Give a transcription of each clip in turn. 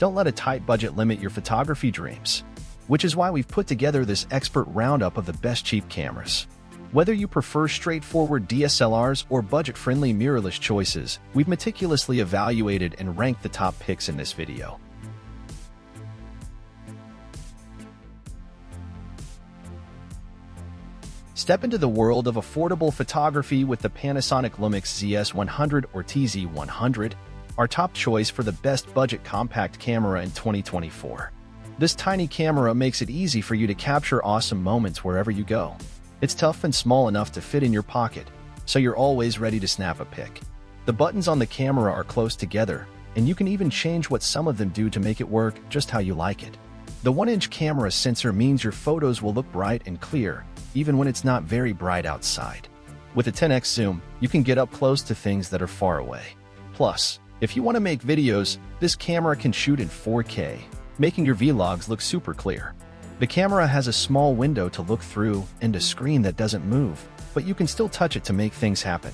Don't let a tight budget limit your photography dreams. Which is why we've put together this expert roundup of the best cheap cameras. Whether you prefer straightforward DSLRs or budget-friendly mirrorless choices, we've meticulously evaluated and ranked the top picks in this video. Step into the world of affordable photography with the Panasonic Lumix ZS100 or TZ100, our top choice for the best budget compact camera in 2024. This tiny camera makes it easy for you to capture awesome moments wherever you go. It's tough and small enough to fit in your pocket, so you're always ready to snap a pic. The buttons on the camera are close together, and you can even change what some of them do to make it work just how you like it. The 1-inch camera sensor means your photos will look bright and clear, even when it's not very bright outside. With a 10x zoom, you can get up close to things that are far away. Plus, if you want to make videos, this camera can shoot in 4K, making your vlogs look super clear. The camera has a small window to look through and a screen that doesn't move, but you can still touch it to make things happen.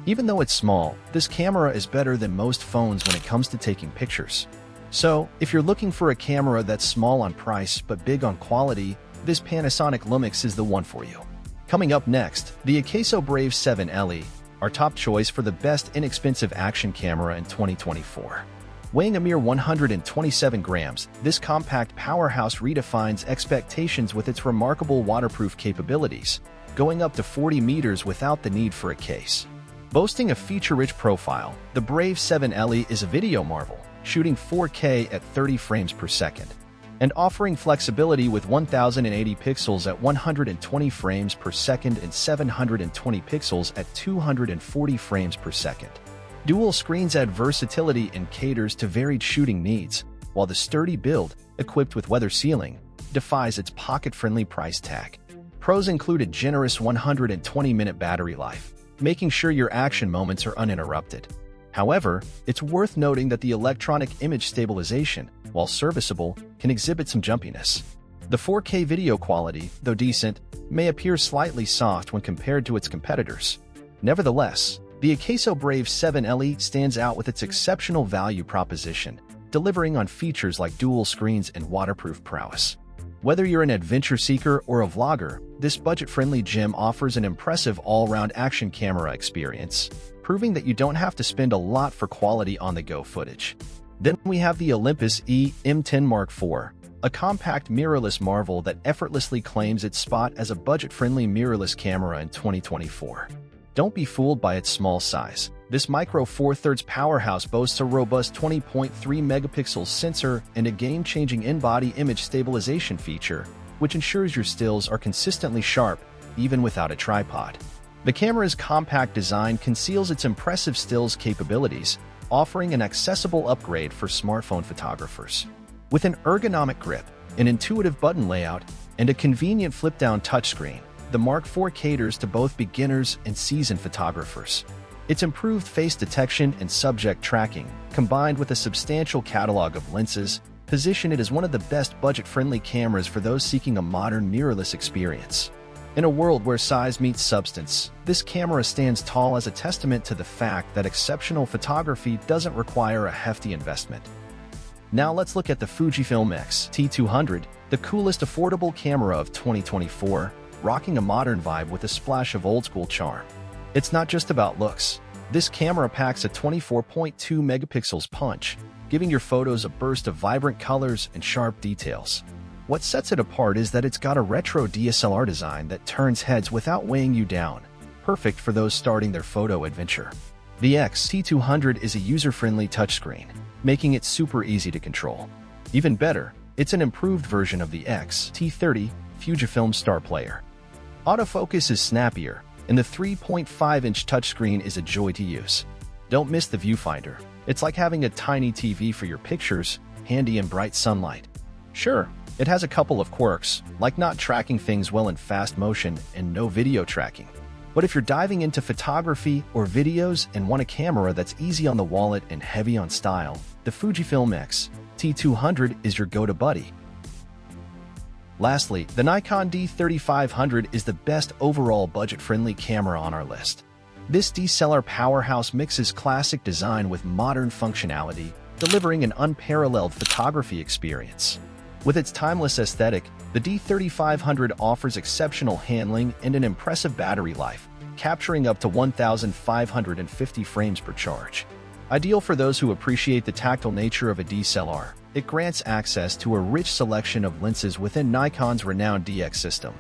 Even though it's small, this camera is better than most phones when it comes to taking pictures. So, if you're looking for a camera that's small on price but big on quality, this Panasonic Lumix is the one for you. Coming up next, the Akaso Brave 7 LE, our top choice for the best inexpensive action camera in 2024. Weighing a mere 127 grams, this compact powerhouse redefines expectations with its remarkable waterproof capabilities, going up to 40 meters without the need for a case. Boasting a feature-rich profile, the Brave 7 LE is a video marvel, shooting 4K at 30 frames per second, and offering flexibility with 1080 pixels at 120 frames per second and 720 pixels at 240 frames per second. Dual screens add versatility and caters to varied shooting needs, while the sturdy build, equipped with weather sealing, defies its pocket-friendly price tag. Pros include a generous 120-minute battery life, making sure your action moments are uninterrupted. However, it's worth noting that the electronic image stabilization, while serviceable, can exhibit some jumpiness. The 4K video quality, though decent, may appear slightly soft when compared to its competitors. Nevertheless, the Akaso Brave 7 LE stands out with its exceptional value proposition, delivering on features like dual screens and waterproof prowess. Whether you're an adventure seeker or a vlogger, this budget-friendly gem offers an impressive all-round action camera experience, proving that you don't have to spend a lot for quality on-the-go footage. Then we have the Olympus M10 Mark IV, a compact mirrorless marvel that effortlessly claims its spot as a budget-friendly mirrorless camera in 2024. Don't be fooled by its small size. This Micro Four Thirds powerhouse boasts a robust 20.3 megapixel sensor and a game-changing in-body image stabilization feature, which ensures your stills are consistently sharp, even without a tripod. The camera's compact design conceals its impressive stills capabilities, offering an accessible upgrade for smartphone photographers. With an ergonomic grip, an intuitive button layout, and a convenient flip-down touchscreen, the Mark IV caters to both beginners and seasoned photographers. Its improved face detection and subject tracking, combined with a substantial catalog of lenses, position it as one of the best budget-friendly cameras for those seeking a modern mirrorless experience. In a world where size meets substance, this camera stands tall as a testament to the fact that exceptional photography doesn't require a hefty investment. Now let's look at the Fujifilm X-T200, the coolest affordable camera of 2024, rocking a modern vibe with a splash of old-school charm. It's not just about looks. This camera packs a 24.2 megapixels punch, giving your photos a burst of vibrant colors and sharp details. What sets it apart is that it's got a retro DSLR design that turns heads without weighing you down, perfect for those starting their photo adventure. The X-T200 is a user-friendly touchscreen, making it super easy to control. Even better, it's an improved version of the X-T30 Fujifilm Star Player. Autofocus is snappier, and the 3.5-inch touchscreen is a joy to use. Don't miss the viewfinder. It's like having a tiny TV for your pictures, handy in bright sunlight. Sure, it has a couple of quirks, like not tracking things well in fast motion and no video tracking. But if you're diving into photography or videos and want a camera that's easy on the wallet and heavy on style, the Fujifilm X-T200 is your go-to buddy. Lastly, the Nikon D3500 is the best overall budget-friendly camera on our list. This DSLR powerhouse mixes classic design with modern functionality, delivering an unparalleled photography experience. With its timeless aesthetic, the D3500 offers exceptional handling and an impressive battery life, capturing up to 1,550 frames per charge. Ideal for those who appreciate the tactile nature of a DSLR, it grants access to a rich selection of lenses within Nikon's renowned DX system.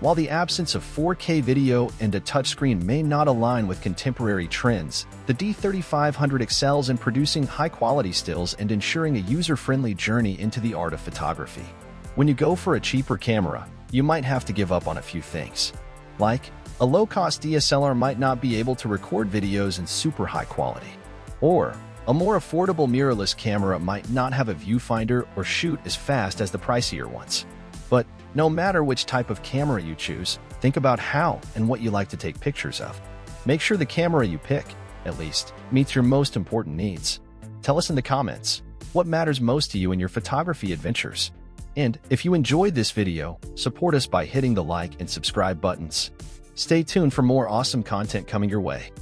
While the absence of 4K video and a touchscreen may not align with contemporary trends, the D3500 excels in producing high-quality stills and ensuring a user-friendly journey into the art of photography. When you go for a cheaper camera, you might have to give up on a few things. Like, a low-cost DSLR might not be able to record videos in super high quality. Or, a more affordable mirrorless camera might not have a viewfinder or shoot as fast as the pricier ones. But no matter which type of camera you choose, think about how and what you like to take pictures of. Make sure the camera you pick, at least, meets your most important needs. Tell us in the comments what matters most to you in your photography adventures. And if you enjoyed this video, support us by hitting the like and subscribe buttons. Stay tuned for more awesome content coming your way.